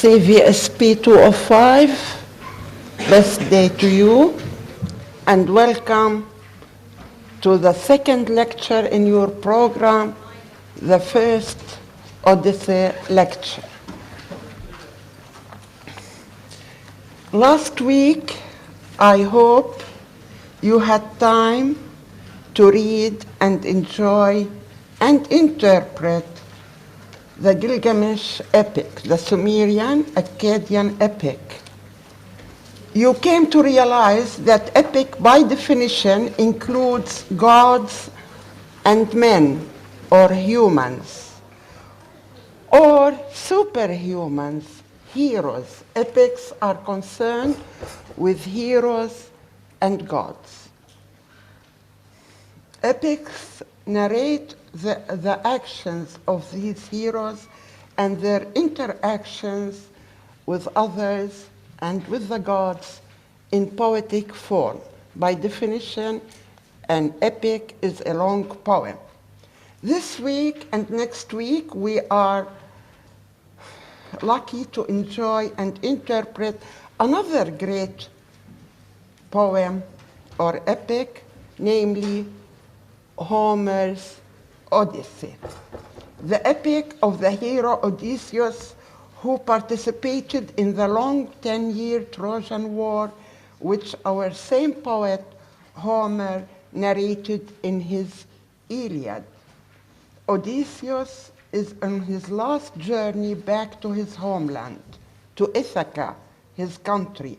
CVSP 205, best day to you, and welcome to the second lecture in your program, the first Odyssey lecture. Last week, I hope you had time to read and enjoy and interpret the Gilgamesh epic, the Sumerian Akkadian epic. You came to realize that epic, by definition, includes gods and men, or humans, or superhumans, heroes. Epics are concerned with heroes and gods. Epics narrate the actions of these heroes and their interactions with others and with the gods in poetic form. By definition, an epic is a long poem. This week and next week, we are lucky to enjoy and interpret another great poem or epic, namely Homer's Odyssey, the epic of the hero Odysseus, who participated in the long 10-year Trojan War, which our same poet Homer narrated in his Iliad. Odysseus is on his last journey back to his homeland, to Ithaca, his country,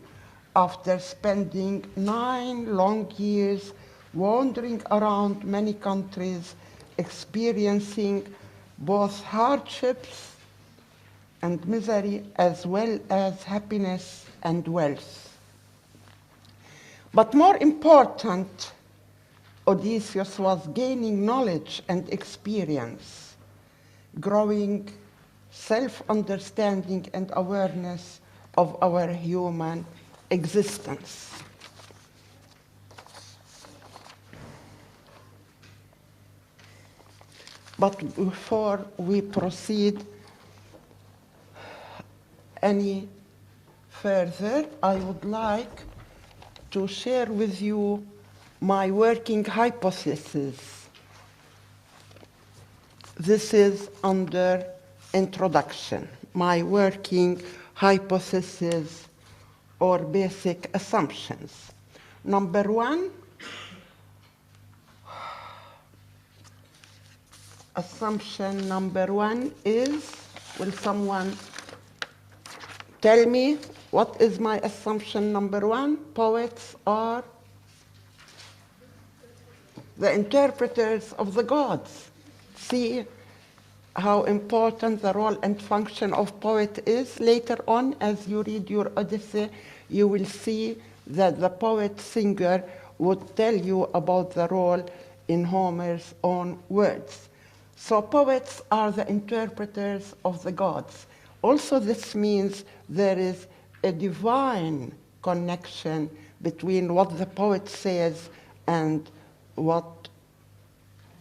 after spending 9 long years wandering around many countries, experiencing both hardships and misery as well as happiness and wealth. But more important, Odysseus was gaining knowledge and experience, growing self-understanding and awareness of our human existence. But before we proceed any further, I would like to share with you my working hypothesis. This is under introduction, my working hypothesis or basic assumptions. Number one, assumption number one is, will someone tell me what is my assumption number one? Poets are the interpreters of the gods. See how important the role and function of poet is. Later on, as you read your Odyssey, you will see that the poet singer would tell you about the role in Homer's own words. So poets are the interpreters of the gods. Also, this means there is a divine connection between what the poet says and what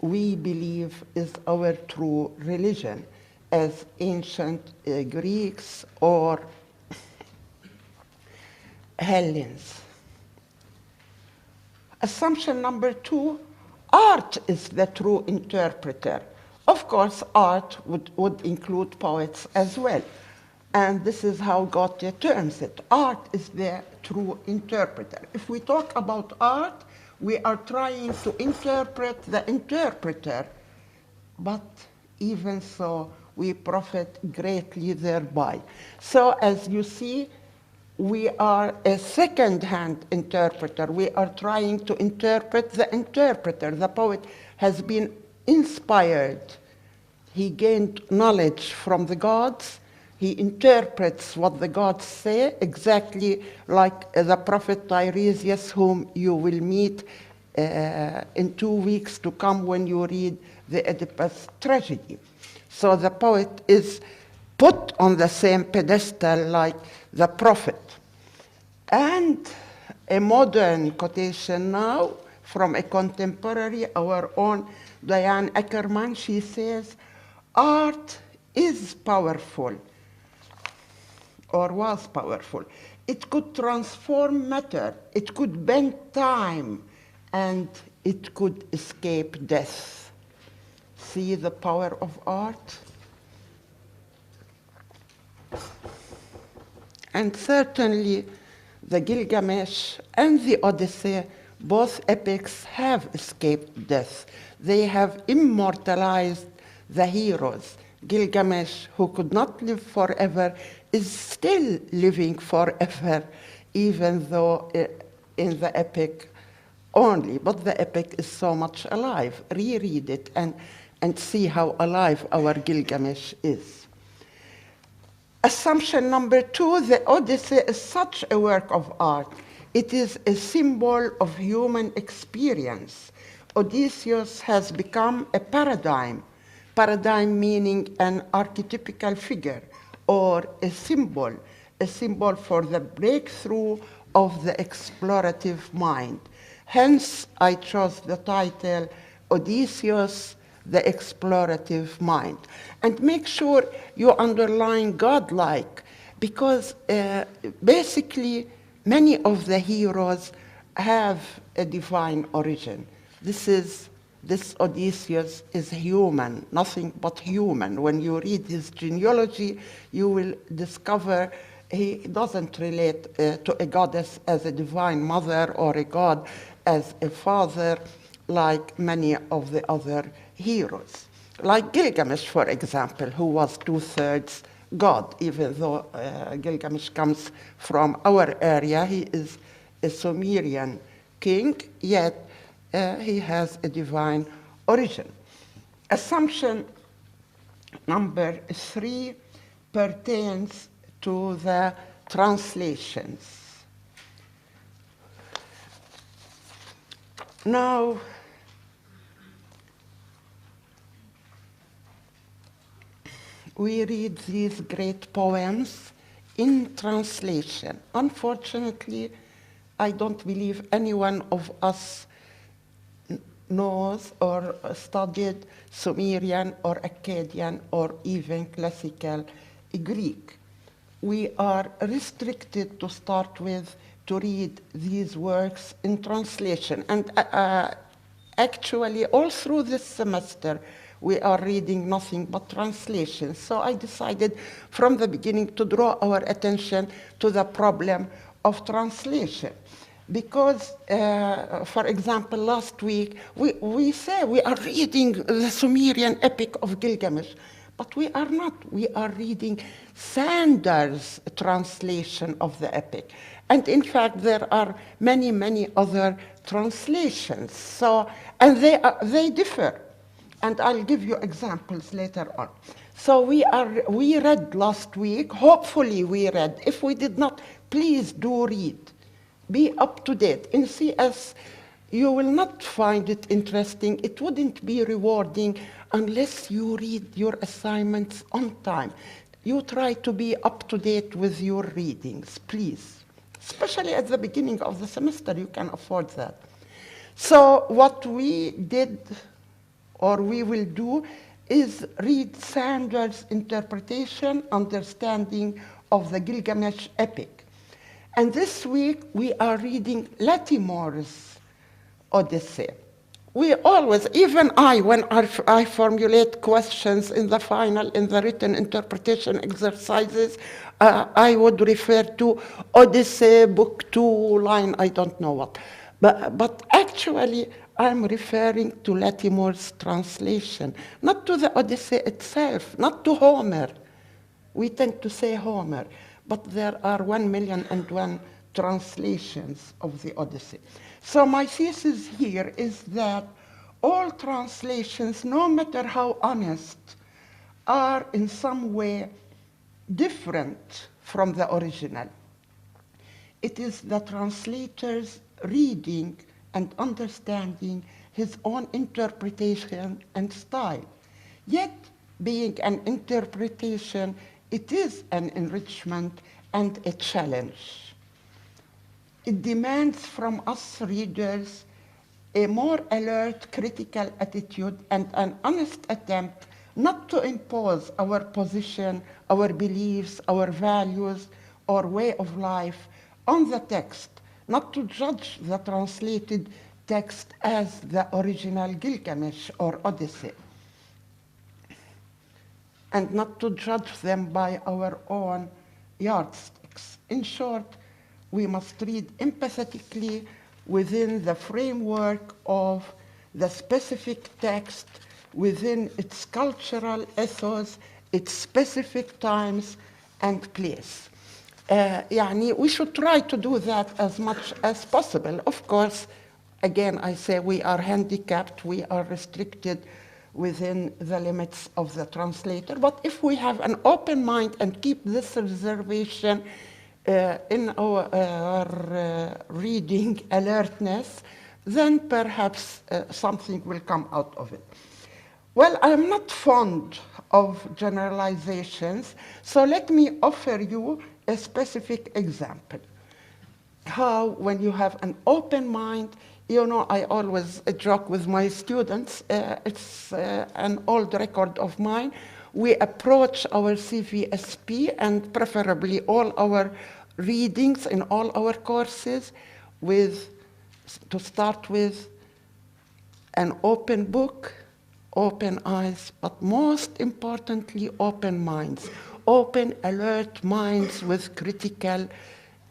we believe is our true religion as ancient Greeks or Hellenes. Assumption number two, art is the true interpreter. Of course, art would include poets as well. And this is how Goethe terms it. Art is the true interpreter. If we talk about art, we are trying to interpret the interpreter, but even so, we profit greatly thereby. So as you see, we are a second-hand interpreter. We are trying to interpret the interpreter. The poet has been inspired. He gained knowledge from the gods. He interprets what the gods say, exactly like the prophet Tiresias, whom you will meet in 2 weeks to come when you read the Oedipus tragedy. So the poet is put on the same pedestal like the prophet. And a modern quotation now from a contemporary, our own Diane Ackerman, she says, art is powerful. or was powerful. It could transform matter, it could bend time, and it could escape death. See the power of art? And certainly the Gilgamesh and the Odyssey, both epics have escaped death. They have immortalized the heroes. Gilgamesh, who could not live forever, is still living forever, even though in the epic only. But the epic is so much alive. Reread it and see how alive our Gilgamesh is. Assumption number 2, the Odyssey is such a work of art. It is a symbol of human experience. Odysseus has become a paradigm meaning an archetypical figure or a symbol for the breakthrough of the explorative mind. Hence, I chose the title Odysseus, the explorative mind. And make sure you underline godlike, because basically many of the heroes have a divine origin. This Odysseus is human, nothing but human. When you read his genealogy, you will discover he doesn't relate to a goddess as a divine mother or a god as a father, like many of the other heroes. Like Gilgamesh, for example, who was 2/3 god, even though Gilgamesh comes from our area. He is a Sumerian king, yet he has a divine origin. Assumption number 3 pertains to the translations. Now, we read these great poems in translation. Unfortunately, I don't believe any one of us knows or studied Sumerian or Akkadian or even classical Greek. We are restricted to start with to read these works in translation. And actually, all through this semester, we are reading nothing but translations. So I decided from the beginning to draw our attention to the problem of translation. Because, for example, last week, we say we are reading the Sumerian epic of Gilgamesh, but we are not. We are reading Sander's translation of the epic. And in fact, there are many, many other translations. So, and they differ. And I'll give you examples later on. So we read last week. Hopefully we read. If we did not, please do read. Be up to date. In CS, you will not find it interesting. It wouldn't be rewarding unless you read your assignments on time. You try to be up to date with your readings, please. Especially at the beginning of the semester, you can afford that. So what we did, or we will do, is read Sander's interpretation, understanding of the Gilgamesh epic. And this week, we are reading Latimore's Odyssey. We always, even when I formulate questions in the final, in the written interpretation exercises, I would refer to Odyssey, book 2, line, I don't know what. But actually, I'm referring to Latimore's translation, not to the Odyssey itself, not to Homer. We tend to say Homer, but there are 1,000,001 translations of the Odyssey. So my thesis here is that all translations, no matter how honest, are in some way different from the original. It is the translator's reading and understanding his own interpretation and style. Yet, being an interpretation, it is an enrichment and a challenge. It demands from us readers a more alert, critical attitude and an honest attempt not to impose our position, our beliefs, our values or way of life on the text, not to judge the translated text as the original Gilgamesh or Odyssey, and not to judge them by our own yardsticks. In short, we must read empathetically within the framework of the specific text, within its cultural ethos, its specific times and place. We should try to do that as much as possible. Of course, again, I say we are handicapped, we are restricted within the limits of the translator. But if we have an open mind and keep this reservation in our reading alertness, then perhaps something will come out of it. Well, I'm not fond of generalizations, so let me offer you a specific example. How, when you have an open mind, I always joke with my students, it's an old record of mine. We approach our CVSP and preferably all our readings in all our courses to start with an open book, open eyes, but most importantly, open minds, open, alert minds with critical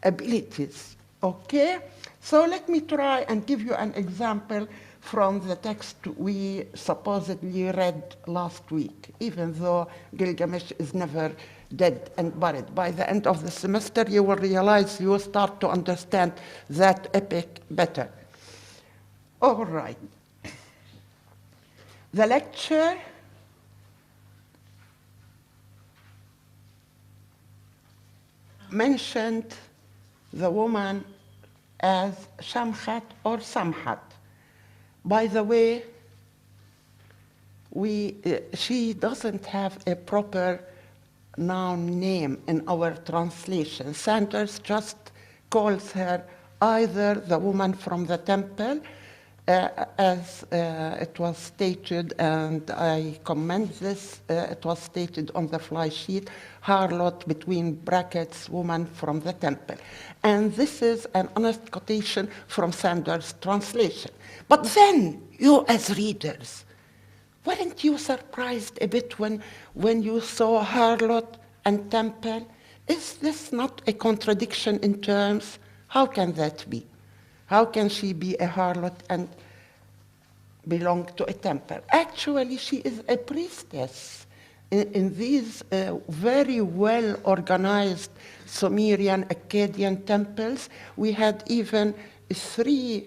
abilities, okay? So let me try and give you an example from the text we supposedly read last week, even though Gilgamesh is never dead and buried. By the end of the semester, you will realize you will start to understand that epic better. All right. The lecture mentioned the woman as Shamhat or Samhat. By the way, she doesn't have a proper noun name in our translation. Sanders just calls her either the woman from the temple, as it was stated, and I commend this, it was stated on the fly sheet, harlot between brackets, woman from the temple. And this is an honest quotation from Sanders' translation. But then, you as readers, weren't you surprised a bit when you saw harlot and temple? Is this not a contradiction in terms? How can that be? How can she be a harlot and belong to a temple? Actually, she is a priestess. In these very well-organized Sumerian Akkadian temples, we had even 3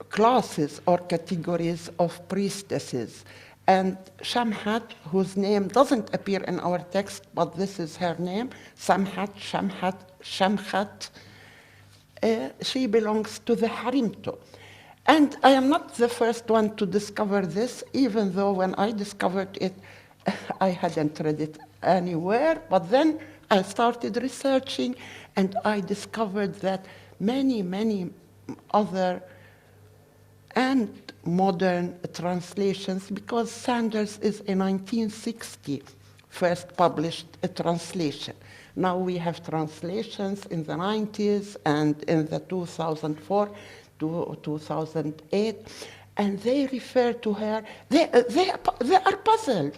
classes or categories of priestesses. And Shamhat, whose name doesn't appear in our text, but this is her name, Samhat, Shamhat, Shamhat, she belongs to the Harimto. And I am not the first one to discover this, even though when I discovered it, I hadn't read it anywhere. But then I started researching, and I discovered that many, many other and modern translations, because Sanders is a 1960 first published a translation. Now we have translations in the 90s and in the 2004 to 2008, and they refer to her, they are puzzled.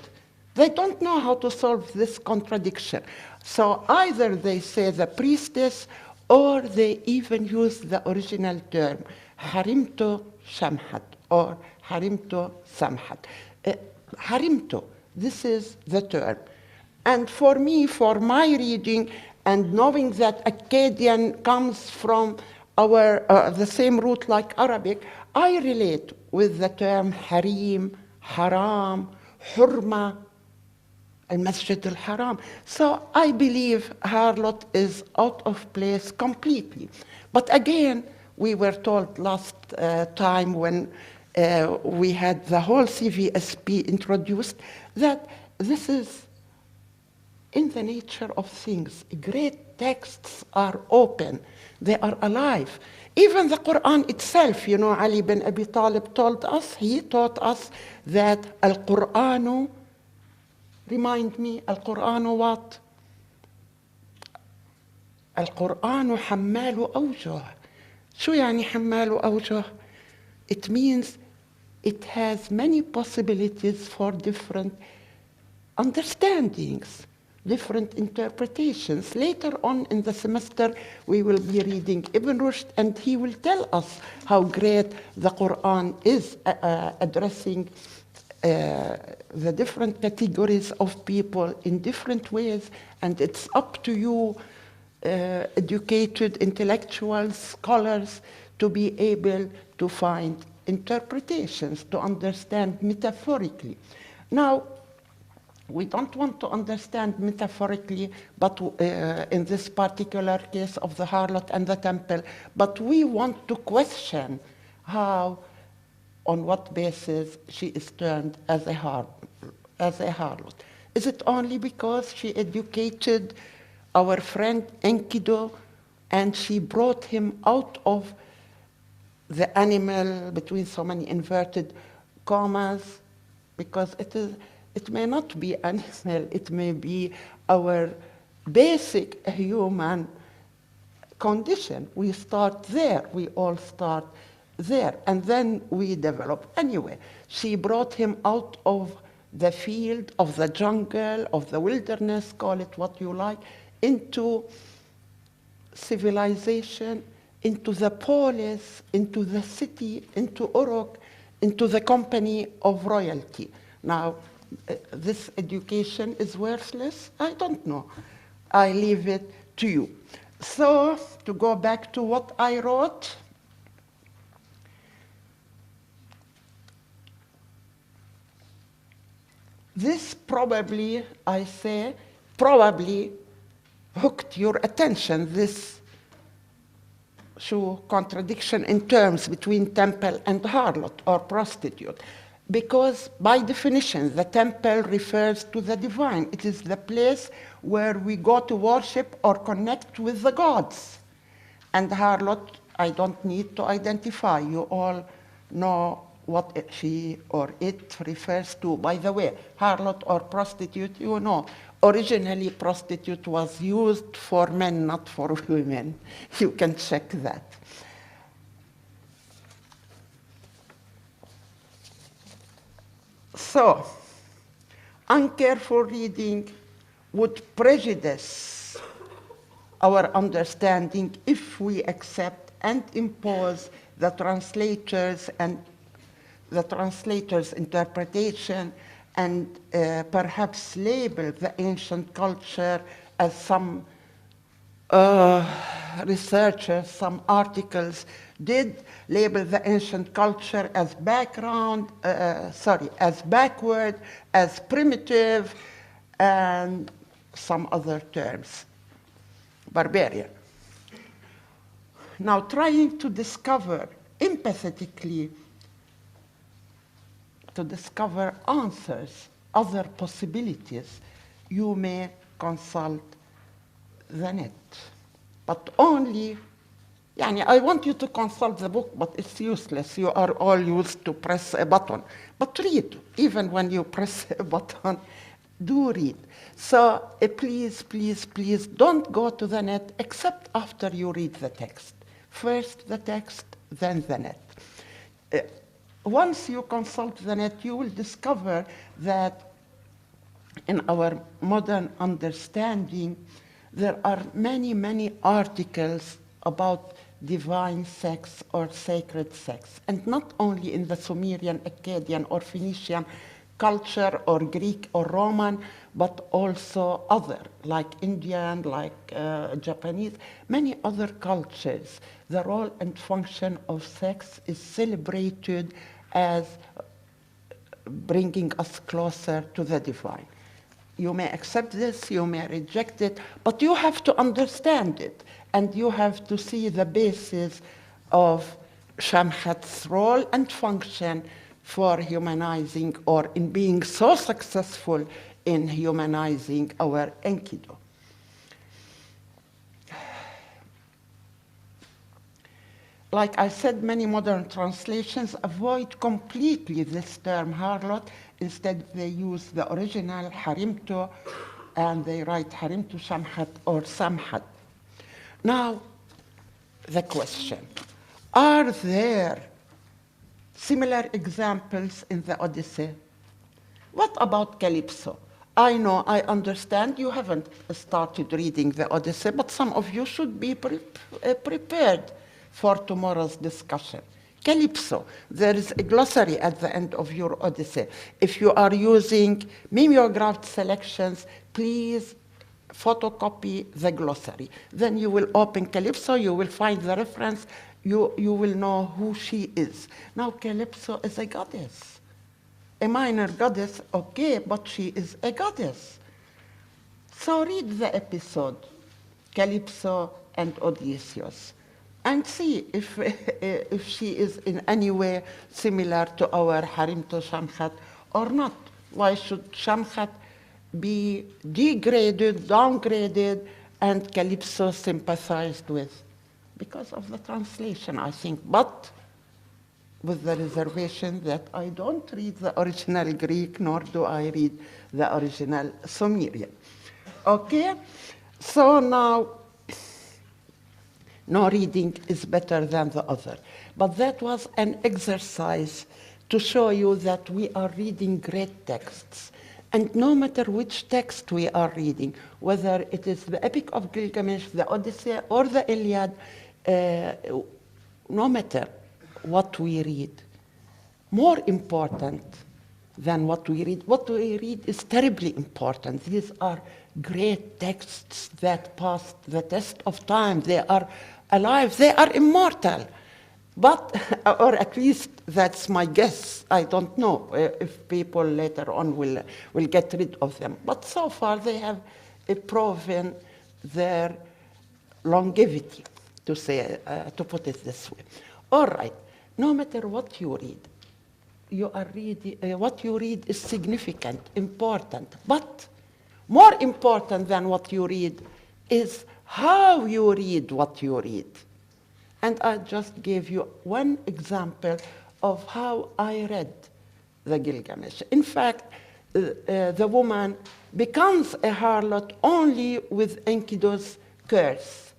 They don't know how to solve this contradiction. So either they say the priestess, or they even use the original term, Harimto Shamhat, or Harimto Samhat. Harimto, this is the term. And for me, for my reading, and knowing that Akkadian comes from the same root like Arabic, I relate with the term harim, haram, hurma, al-Masjid al-Haram. So I believe harlot is out of place completely. But again, we were told last time when we had the whole CVSP introduced that this is in the nature of things. Great texts are open. They are alive. Even the Quran itself, Ali bin Abi Talib told us, he taught us that Al-Qur'anu, remind me, Al-Qur'anu what? القرآن حمال أوجه. شو يعني حمال أوجه؟ It means it has many possibilities for different understandings, different interpretations. Later on in the semester, we will be reading Ibn Rushd, and he will tell us how great the Quran is addressing the different categories of people in different ways, and it's up to you, educated intellectuals, scholars, to be able to find interpretations, to understand metaphorically. Now, we don't want to understand metaphorically, but in this particular case of the harlot and the temple, but we want to question how, on what basis she is termed as a harlot. Is it only because she educated our friend Enkidu and she brought him out of the animal, between so many inverted commas, because it may not be animal, it may be our basic human condition. We start there, we all start there, and then we develop. Anyway, she brought him out of the field, of the jungle, of the wilderness, call it what you like, into civilization, into the polis, into the city, into Uruk, into the company of royalty. Now, this education is worthless? I don't know. I leave it to you. So, to go back to what I wrote, this probably, I say, probably hooked your attention, this contradiction in terms between temple and harlot or prostitute. Because by definition, the temple refers to the divine. It is the place where we go to worship or connect with the gods. And harlot, I don't need to identify. You all know what she or it refers to. By the way, harlot or prostitute, you know, originally prostitute was used for men, not for women. You can check that. So, uncareful reading would prejudice our understanding if we accept and impose the translators and the translator's interpretation and perhaps label the ancient culture as some researchers, some articles did label the ancient culture as as backward, as primitive, and some other terms, barbarian. Now, trying to discover empathetically, to discover answers, other possibilities, you may consult the net. But only, I want you to consult the book, but it's useless. You are all used to press a button. But read, even when you press a button, do read. So please, please, please don't go to the net except after you read the text. First the text, then the net. Once you consult the net, you will discover that in our modern understanding, there are many, many articles about divine sex or sacred sex, and not only in the Sumerian, Akkadian, or Phoenician culture, or Greek or Roman, but also other, like Indian, like Japanese, many other cultures. The role and function of sex is celebrated as bringing us closer to the divine. You may accept this, you may reject it, but you have to understand it, and you have to see the basis of Shamhat's role and function for humanizing, or in being so successful in humanizing our Enkidu. Like I said, many modern translations avoid completely this term harlot. Instead, they use the original harimtu, and they write harimtu Shamhat or Samhat. Now, the question, are there similar examples in the Odyssey? What about Calypso? I know, I understand you haven't started reading the Odyssey, but some of you should be prepared for tomorrow's discussion. Calypso, there is a glossary at the end of your Odyssey. If you are using mimeographed selections, please photocopy the glossary. Then you will open Calypso, you will find the reference, you will know who she is. Now, Calypso is a goddess. A minor goddess, okay, but she is a goddess. So read the episode, Calypso and Odysseus, and see if she is in any way similar to our harem to Shamhat or not. Why should Shamhat be degraded, downgraded, and Calypso sympathized with? Because of the translation, I think, but with the reservation that I don't read the original Greek, nor do I read the original Sumerian. Okay? So now, no reading is better than the other. But that was an exercise to show you that we are reading great texts. And no matter which text we are reading, whether it is the Epic of Gilgamesh, the Odyssey, or the Iliad, no matter what we read, more important than what we read is terribly important. These are great texts that passed the test of time. They are alive, they are immortal. But, or at least that's my guess. I don't know if people later on will get rid of them. But so far they have proven their longevity, to put it this way. All right, no matter what you read, what you read is significant, important. But more important than what you read is how you read what you read. And I just gave you one example of how I read the Gilgamesh. In fact, the woman becomes a harlot only with Enkidu's curse.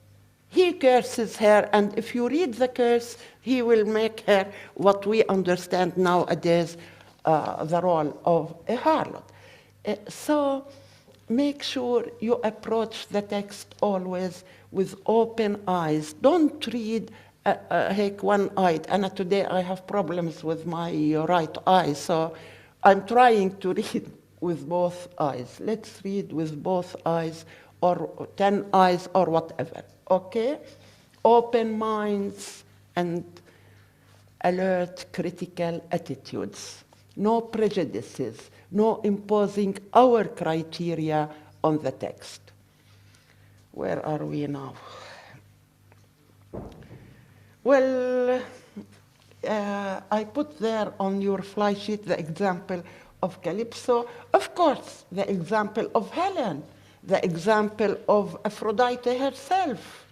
He curses her, and if you read the curse, he will make her what we understand nowadays, the role of a harlot. So make sure you approach the text always with open eyes. Don't read one-eyed. And today I have problems with my right eye, so I'm trying to read with both eyes. Let's read with both eyes, or 10 eyes, or whatever, okay? Open minds and alert critical attitudes. No prejudices, no imposing our criteria on the text. Where are we now? Well, I put there on your fly sheet the example of Calypso. Of course, the example of Helen, the example of Aphrodite herself.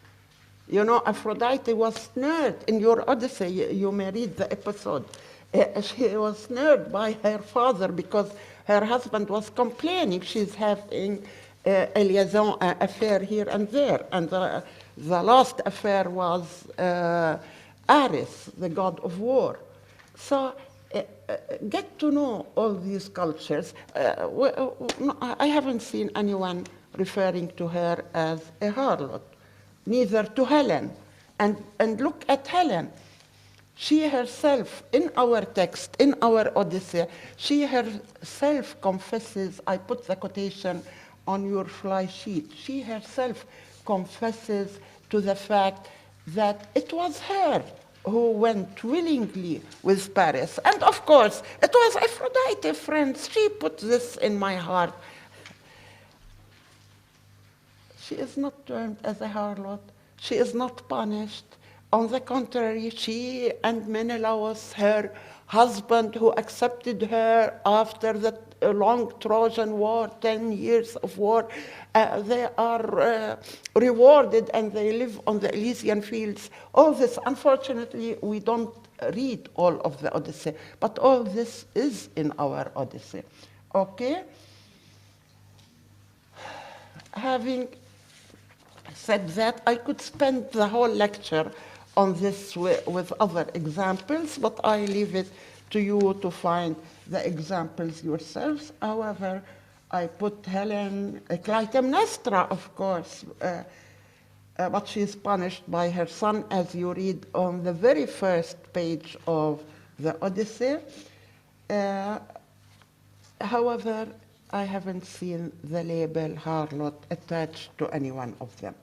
You know, Aphrodite was snared in your Odyssey. You may read the episode. She was snared by her father because her husband was complaining she's having a liaison affair here and there. And the last affair was Ares, the god of war. So get to know all these cultures. I haven't seen anyone referring to her as a harlot, neither to Helen. And look at Helen. She herself, in our text, in our Odyssey, she herself confesses, I put the quotation on your fly sheet, she herself confesses to the fact that it was her who went willingly with Paris. And of course, it was Aphrodite, friends. She put this in my heart. She is not termed as a harlot. She is not punished. On the contrary, she and Menelaus, her husband who accepted her after the long Trojan War, 10 years of war, they are rewarded and they live on the Elysian fields. All this, unfortunately, we don't read all of the Odyssey, but all this is in our Odyssey. Okay? Having said that I could spend the whole lecture on this with other examples, but I leave it to you to find the examples yourselves. However, I put Helen Clytemnestra, of course, but she is punished by her son, as you read on the very first page of the Odyssey. However, I haven't seen the label harlot attached to any one of them.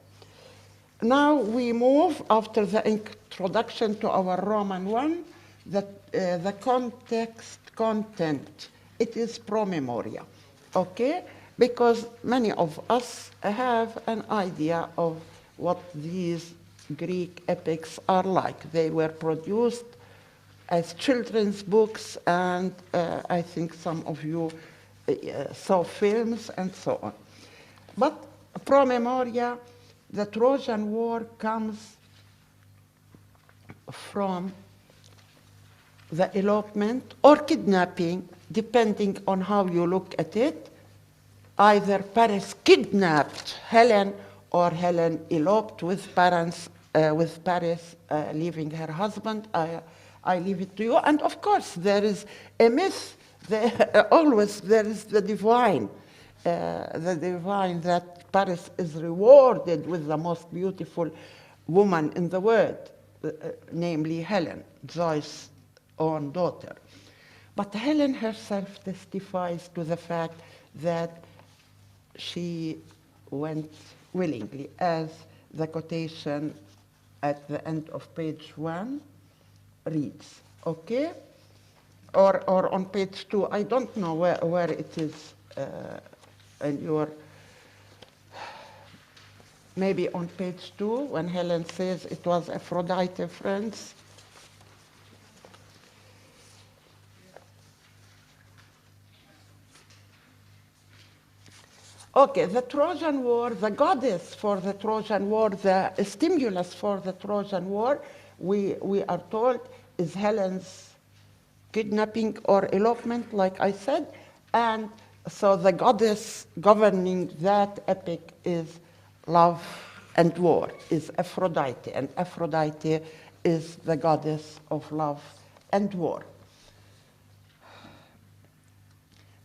Now we move, after the introduction to our Roman one, the context, content. It is promemoria, okay? Because many of us have an idea of what these Greek epics are like. They were produced as children's books, and I think some of you saw films and so on. But promemoria, the Trojan War comes from the elopement or kidnapping, depending on how you look at it. Either Paris kidnapped Helen, or Helen eloped with Paris, leaving her husband. I leave it to you. And of course, there is a myth. Always there is the divine that Paris is rewarded with the most beautiful woman in the world, namely Helen, Zeus' own daughter. But Helen herself testifies to the fact that she went willingly, as the quotation at the end of page 1 reads, okay? Or on page 2, I don't know where it is in your, maybe on page 2, when Helen says it was Aphrodite, friends. Okay, the Trojan War, the goddess for the Trojan War, the stimulus for the Trojan War, we are told, is Helen's kidnapping or elopement, like I said. And so the goddess governing that epic is love and war, is Aphrodite. And Aphrodite is the goddess of love and war.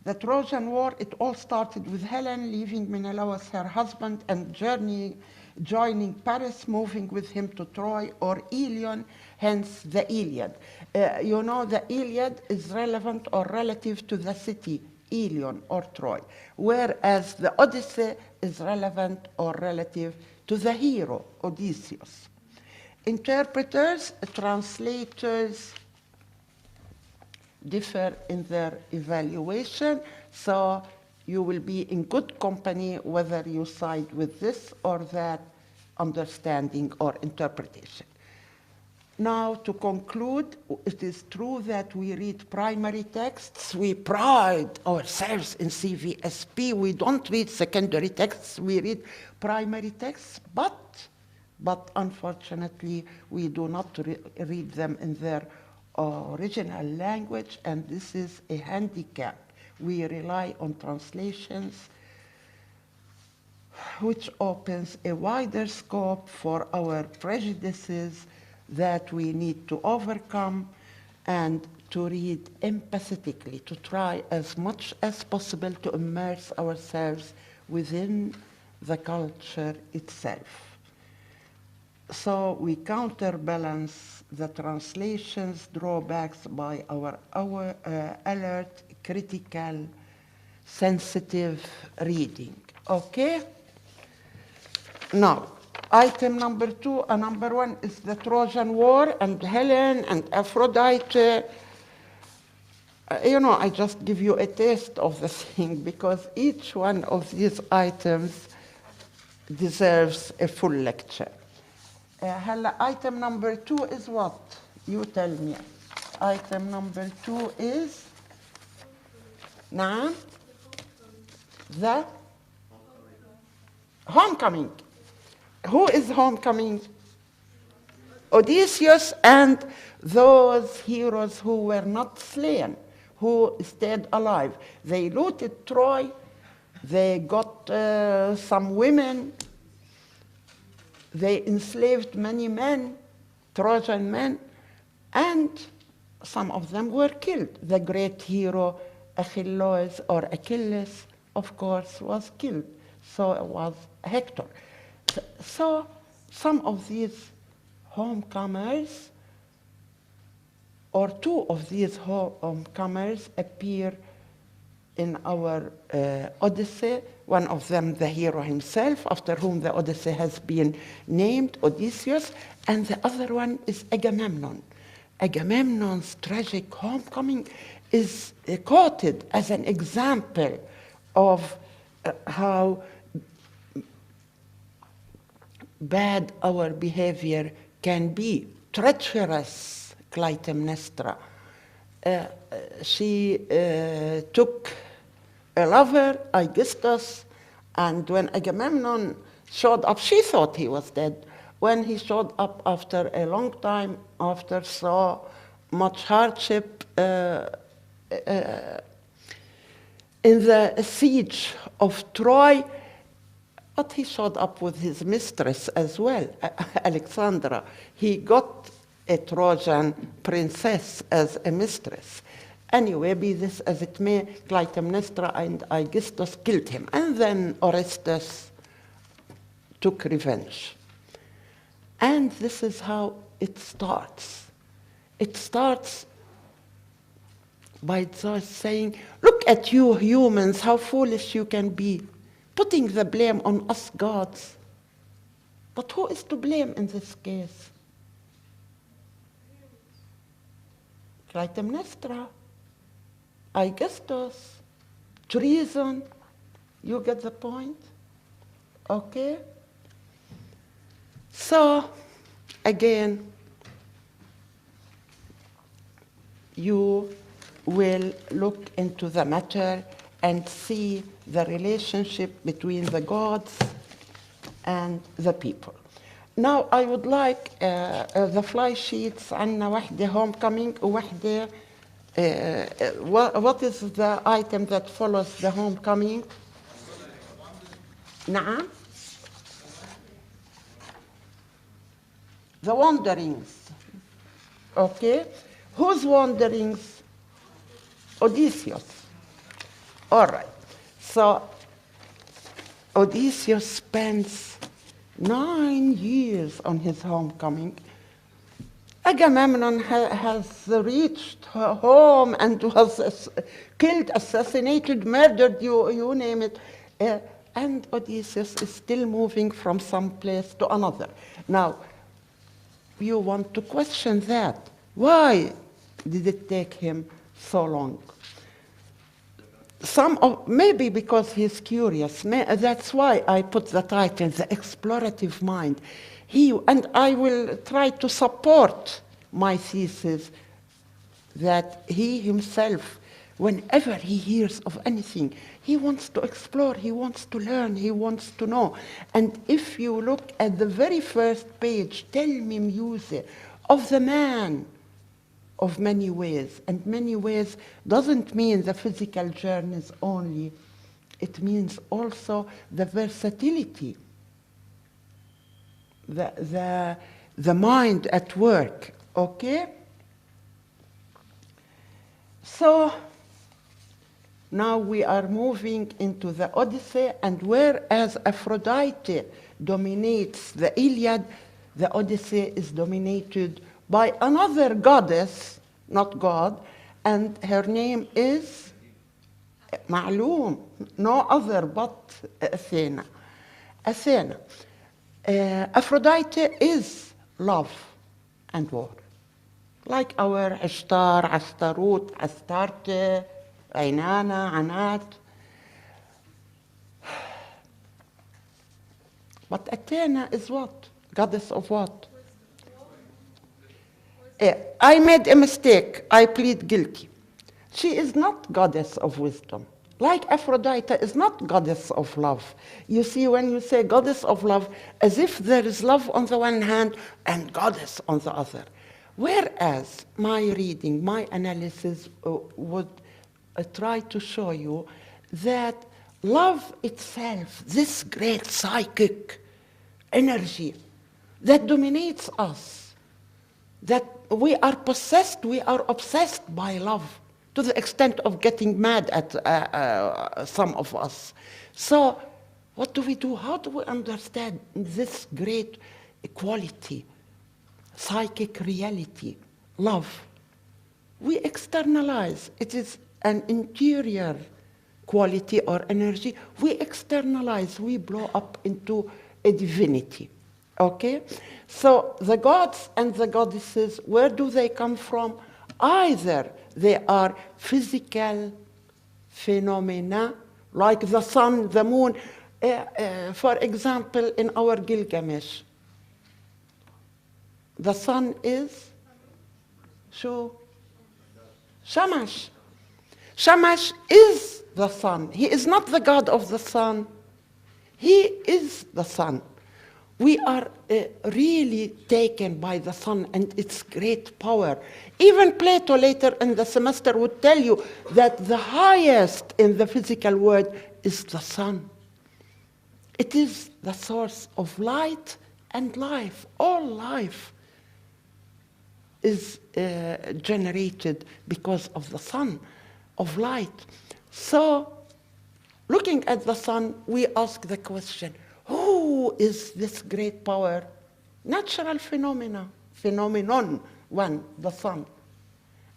The Trojan War, it all started with Helen leaving Menelaus, her husband, and joining Paris, moving with him to Troy or Ilion, hence the Iliad. You know, the Iliad is relevant or relative to the city, Ilion or Troy, whereas the Odyssey is relevant or relative to the hero, Odysseus. Interpreters, translators, differ in their evaluation, so you will be in good company whether you side with this or that understanding or interpretation. Now, to conclude, it is true that we read primary texts. We pride ourselves in CVSP. We don't read secondary texts. We read primary texts, but unfortunately, we do not read them in their original language, and this is a handicap. We rely on translations, which opens a wider scope for our prejudices that we need to overcome, and to read empathetically, to try as much as possible to immerse ourselves within the culture itself. So we counterbalance the translation's drawbacks by our alert, critical, sensitive reading. Okay? Now, item number 2 and number 1 is the Trojan War and Helen and Aphrodite. You know, I just give you a taste of the thing, because each one of these items deserves a full lecture. Item number 2 is what? You tell me. Item number 2 is now the homecoming. Who is homecoming? Odysseus and those heroes who were not slain, who stayed alive. They looted Troy. They got some women They enslaved many men, Trojan men, and some of them were killed. The great hero Achilles, or Achilles, of course, was killed. So it was Hector. So some of these homecomers, or two of these homecomers, appear in our Odyssey. One of them, the hero himself, after whom the Odyssey has been named, Odysseus, and the other one is Agamemnon. Agamemnon's tragic homecoming is quoted as an example of how bad our behavior can be. Treacherous Clytemnestra. She took a lover, Aegisthus, and when Agamemnon showed up, she thought he was dead. When he showed up after a long time, after so much hardship in the siege of Troy, but he showed up with his mistress as well, Alexandra. He got a Trojan princess as a mistress. Anyway, be this as it may, Clytemnestra and Aegisthus killed him. And then Orestes took revenge. And this is how it starts. It starts by Zeus saying, look at you humans, how foolish you can be, putting the blame on us gods. But who is to blame in this case? Clytemnestra, Aegisthus, treason. You get the point? Okay? So, again, you will look into the matter and see the relationship between the gods and the people. Now, I would like the fly sheets, عندنا واحدة homecoming وواحدة what is the item that follows the homecoming? نعم. The wanderings. Okay. Whose wanderings? Odysseus. All right. So Odysseus spends 9 years on his homecoming. Agamemnon has reached home and was killed, assassinated, murdered, you name it. And Odysseus is still moving from some place to another. Now, you want to question that. Why did it take him so long? Maybe because he's curious. That's why I put the title, The Explorative Mind. And I will try to support my thesis that he himself, whenever he hears of anything, he wants to explore, he wants to learn, he wants to know. And if you look at the very first page, tell me, Muse, of the man of many ways. And many ways doesn't mean the physical journeys only. It means also the versatility, the mind at work, okay? So now we are moving into the Odyssey, and whereas Aphrodite dominates the Iliad, the Odyssey is dominated by another goddess, not God, and her name is معلوم, no other but Athena. Athena. Aphrodite is love and war. Like our Ishtar, Astarut, Astarte, Ainana, Anat. But Athena is what? Goddess of what? I made a mistake. I plead guilty. She is not goddess of wisdom. Like Aphrodite is not goddess of love. You see, when you say goddess of love, as if there is love on the one hand and goddess on the other. Whereas my reading, my analysis would try to show you that love itself, this great psychic energy, that dominates us, that we are possessed, we are obsessed by love to the extent of getting mad at some of us. So what do we do? How do we understand this great quality, psychic reality, love? We externalize. It is an interior quality or energy. We externalize, we blow up into a divinity. Okay? So the gods and the goddesses, where do they come from? Either they are physical phenomena, like the sun, the moon. For example, in our Gilgamesh, the sun is Shamash. Shamash is the sun. He is not the god of the sun. He is the sun. We are really taken by the sun and its great power. Even Plato later in the semester would tell you that the highest in the physical world is the sun. It is the source of light and life. All life is generated because of the sun, of light. So, looking at the sun, we ask the question, who is this great power? Natural phenomenon, one, the sun.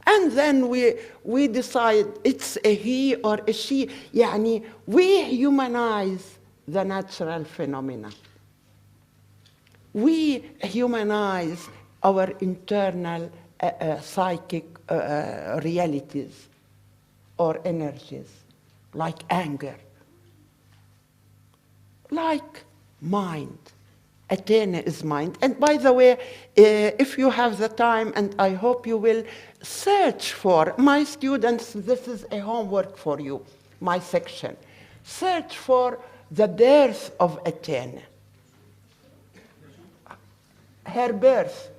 And then we decide it's a he or a she. Yani, we humanize the natural phenomena. We humanize our internal psychic realities or energies, like anger, like mind. Athena is mind. And by the way, if you have the time, and I hope you will, search for, my students, this is a homework for you, my section. Search for the birth of Athena. Her birth.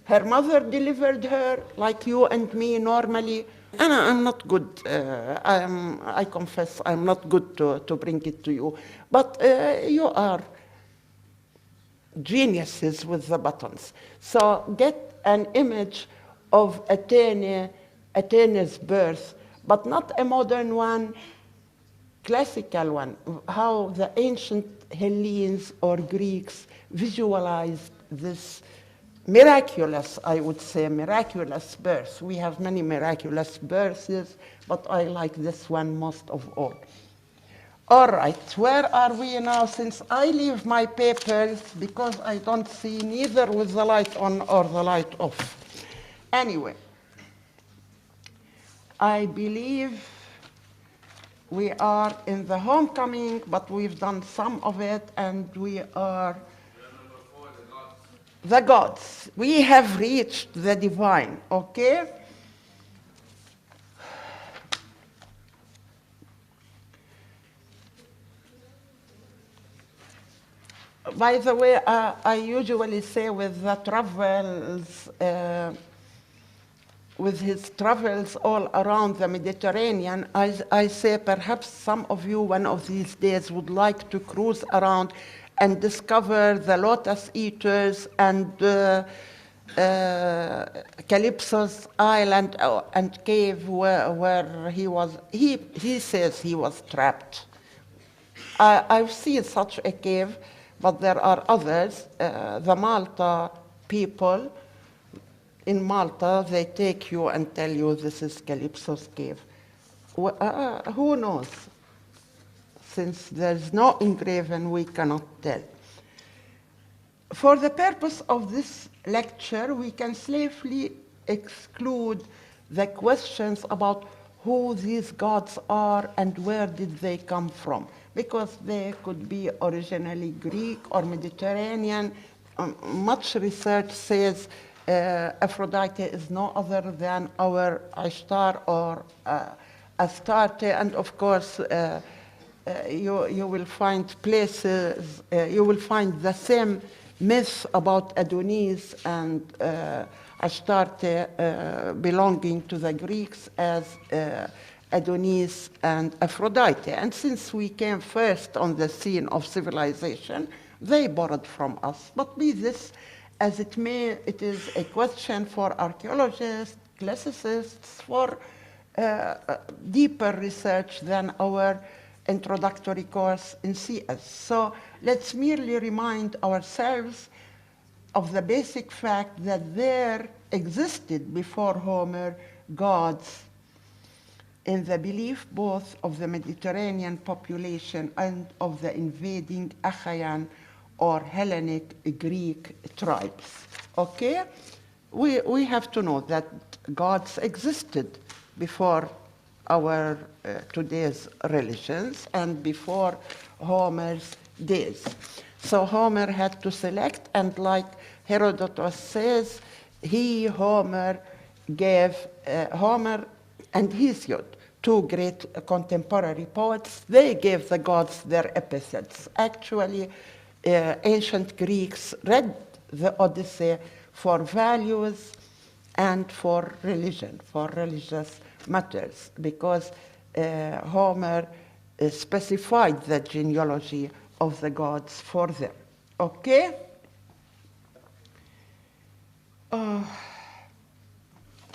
Her mother delivered her like you and me normally. And I'm not good, I confess, I'm not good to bring it to you. But you are geniuses with the buttons. So get an image of Athena's birth, but not a modern one, classical one, how the ancient Hellenes or Greeks visualized this miraculous, I would say, miraculous birth. We have many miraculous births, but I like this one most of all. All right, where are we now? Since I leave my papers because I don't see neither with the light on or the light off. Anyway, I believe we are in the homecoming, but we've done some of it, and we are the gods. We have reached the divine, okay? By the way, I usually say with the travels, with his travels all around the Mediterranean, I say perhaps some of you one of these days would like to cruise around and discover the lotus eaters and Calypso's island and cave where he says he was trapped. I've seen such a cave, but there are others. The Malta people, in Malta, they take you and tell you this is Calypso's cave. Who knows? Since there's no engraven, we cannot tell. For the purpose of this lecture, we can safely exclude the questions about who these gods are and where did they come from, because they could be originally Greek or Mediterranean. Much research says Aphrodite is no other than our Ishtar or Astarte, and of course, you will find places, you will find the same myth about Adonis and Astarte belonging to the Greeks as Adonis and Aphrodite. And since we came first on the scene of civilization, They borrowed from us. But be this as it may, it is a question for archaeologists, classicists, for deeper research than our introductory course in CS. So let's merely remind ourselves of the basic fact that there existed before Homer gods in the belief both of the Mediterranean population and of the invading Achaean or Hellenic Greek tribes. Okay? We have to know that gods existed before our today's religions and before Homer's days. So Homer had to select, and like Herodotus says, Homer, gave Homer and Hesiod, two great contemporary poets, they gave the gods their epithets. Actually, ancient Greeks read the Odyssey for values and for religion, for religious matters, because Homer specified the genealogy of the gods for them. Okay?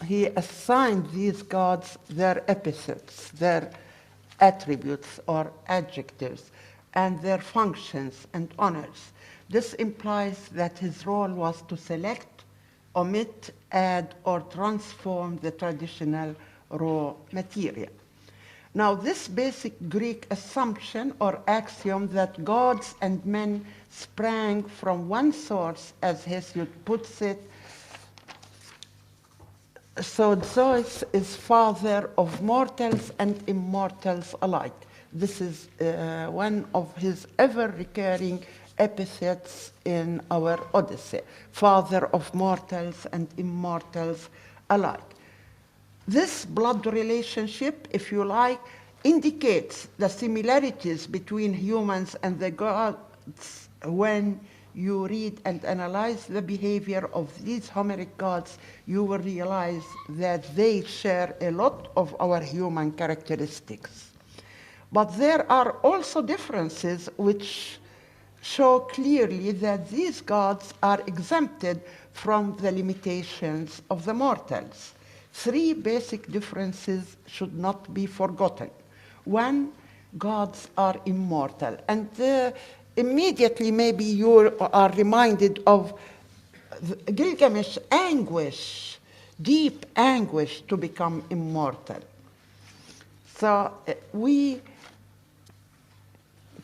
He assigned these gods their epithets, their attributes or adjectives, and their functions and honors. This implies that his role was to select, omit, add, or transform the traditional raw material. Now, this basic Greek assumption or axiom that gods and men sprang from one source, as Hesiod puts it, so Zeus is father of mortals and immortals alike. This is one of his ever-recurring epithets in our Odyssey, father of mortals and immortals alike. This blood relationship, if you like, indicates the similarities between humans and the gods. When you read and analyze the behavior of these Homeric gods, you will realize that they share a lot of our human characteristics. But there are also differences which show clearly that these gods are exempted from the limitations of the mortals. Three basic differences should not be forgotten. One, gods are immortal. And immediately maybe you are reminded of Gilgamesh's anguish, deep anguish to become immortal. So we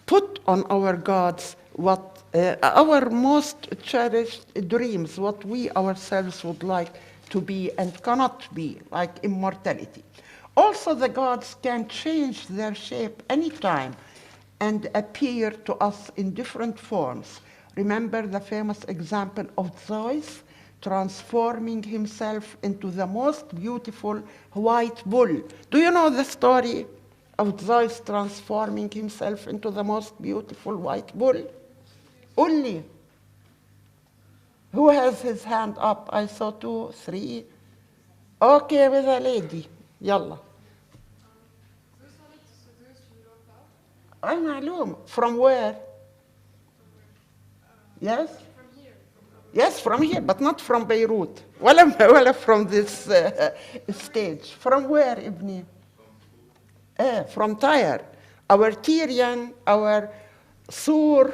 put on our gods what our most cherished dreams, what we ourselves would like to be and cannot be, like immortality. Also, the gods can change their shape anytime and appear to us in different forms. Remember the famous example of Zeus transforming himself into the most beautiful white bull. Do you know the story of Zeus transforming himself into the most beautiful white bull? Only. Who has his hand up? I saw 2, 3. Okay, with a lady. Yalla. معلوم. From where? Yes? From here. Yes, from here, but not from Beirut. ولا from this stage. From where, Ibni? From Tyre. Our Tyrian, our Sur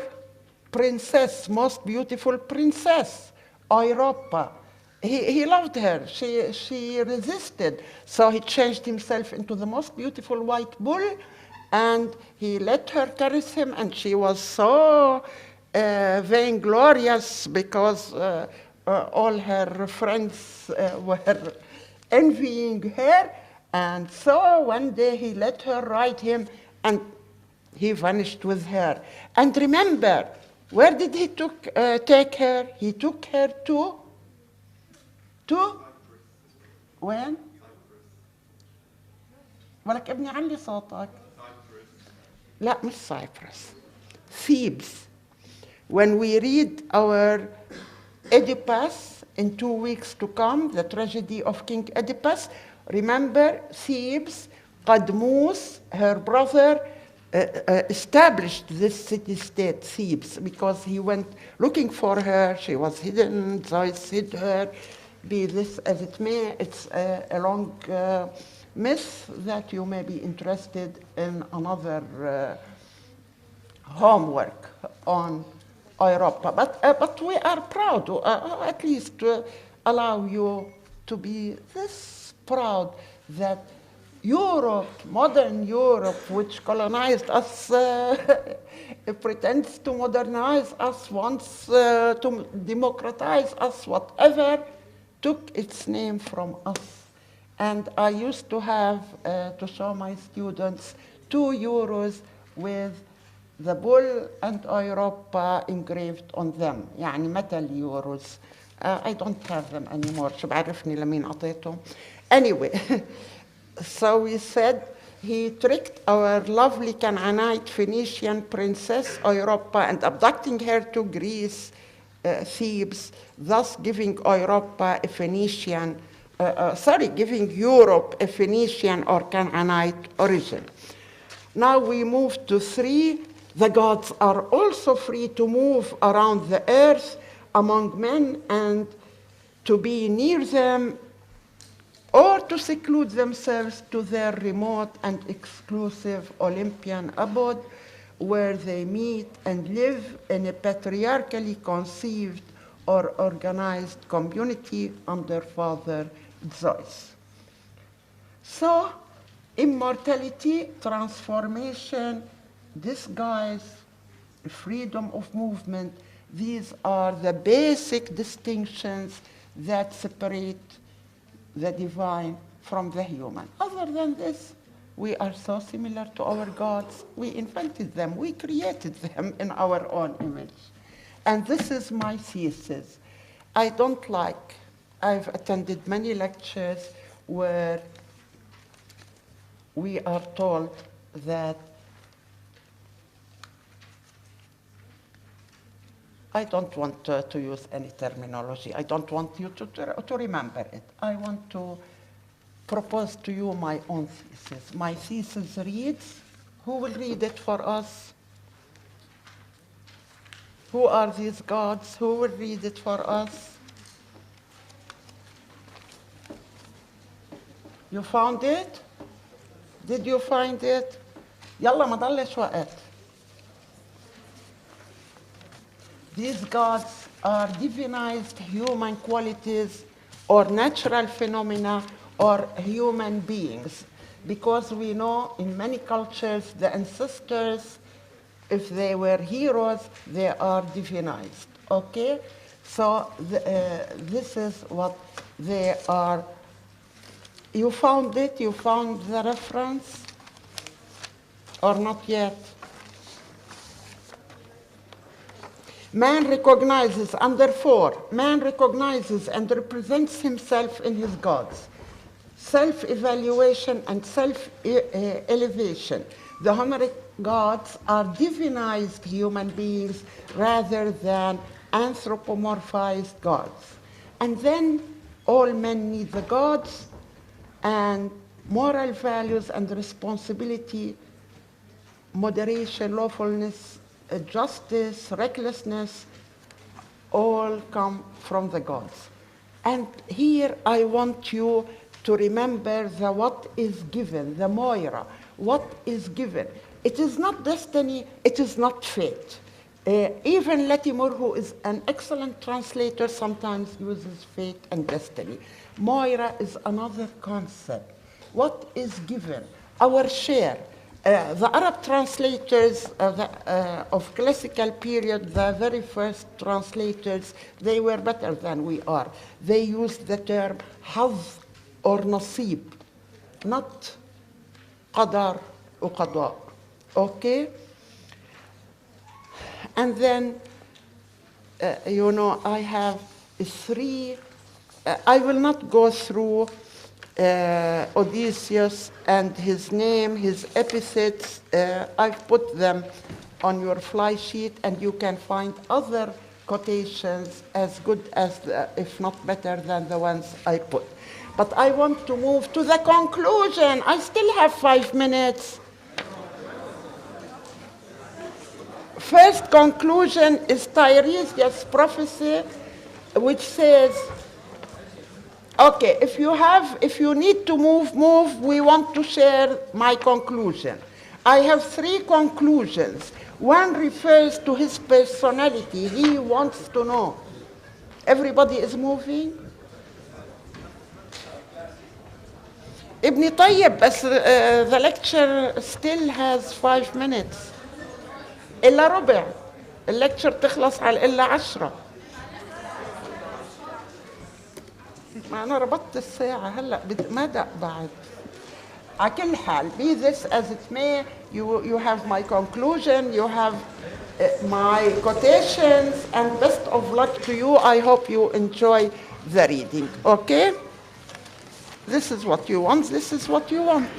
princess, most beautiful princess, Europa. He loved her. She resisted. So he changed himself into the most beautiful white bull, and he let her caress him, and she was so vainglorious because all her friends were envying her. And so one day he let her ride him, and he vanished with her. And remember, where did he take her? He took her to when? ولك ابني علي صوتك. لا مش Cyprus. Thebes. When we read our Oedipus in 2 weeks to come, the tragedy of King Oedipus, remember Thebes, Qadmus, her brother, established this city-state, Thebes, because he went looking for her. She was hidden. Zeus hid her. Be this as it may, it's a long myth that you may be interested in another homework on Europa. But we are proud, at least to allow you to be this proud that Europe, modern Europe, which colonized us, pretends to modernize us, wants to democratize us, whatever, took its name from us. And I used to have to show my students 2 euros with the bull and Europa engraved on them, يعني metal euros. I don't have them anymore. شو بعرفني لمين أعطيتهم. Anyway, so we said he tricked our lovely Canaanite Phoenician princess Europa and abducting her to Greece, Thebes, thus giving Europa a Phoenician, giving Europe a Phoenician or Canaanite origin. Now we move to 3. The gods are also free to move around the earth among men and to be near them or to seclude themselves to their remote and exclusive Olympian abode where they meet and live in a patriarchally conceived or organized community under Father Zeus. So, immortality, transformation, disguise, freedom of movement, these are the basic distinctions that separate the divine from the human. Other than this, we are so similar to our gods. We invented them. We created them in our own image. And this is my thesis. I've attended many lectures where we are told that I don't want to use any terminology. I don't want you to remember it. I want to propose to you my own thesis. My thesis reads, who will read it for us? Who are these gods? Who will read it for us? You found it? Did you find it? يلا ما ضلش وقت. These gods are divinized human qualities or natural phenomena or human beings, because we know in many cultures the ancestors, if they were heroes, they are divinized, okay? So this is what they are. You found it? You found the reference? Or not yet? Man recognizes, under 4, man recognizes and represents himself in his gods. Self-evaluation and self-elevation. The Homeric gods are divinized human beings rather than anthropomorphized gods. And then all men need the gods, and moral values and responsibility, moderation, lawfulness, justice, recklessness, all come from the gods. And here I want you to remember the what is given, the Moira. What is given? It is not destiny, it is not fate. Even Latimer, who is an excellent translator, sometimes uses fate and destiny. Moira is another concept. What is given? Our share. The Arab translators of classical period, the very first translators, they were better than we are. They used the term haz or nasib, not qadar or qada, okay? And then, I have 3, I will not go through Odysseus and his name, his epithets. I've put them on your fly sheet, and you can find other quotations as good as, if not better than the ones I put. But I want to move to the conclusion. I still have 5 minutes. First conclusion is Tiresias' prophecy, which says, okay, if you need to move, we want to share my conclusion. I have 3 conclusions. One refers to his personality. He wants to know. Everybody is moving? ابني طيب بس the lecture still has 5 minutes. إلا ربع. الليكتشر تخلص على إلا 10. ما أنا ربطت الساعة هلأ ما دق بعد. على كل حال, be this as it may, you have my conclusion, you have my quotations, and best of luck to you. I hope you enjoy the reading, okay? This is what you want, this is what you want.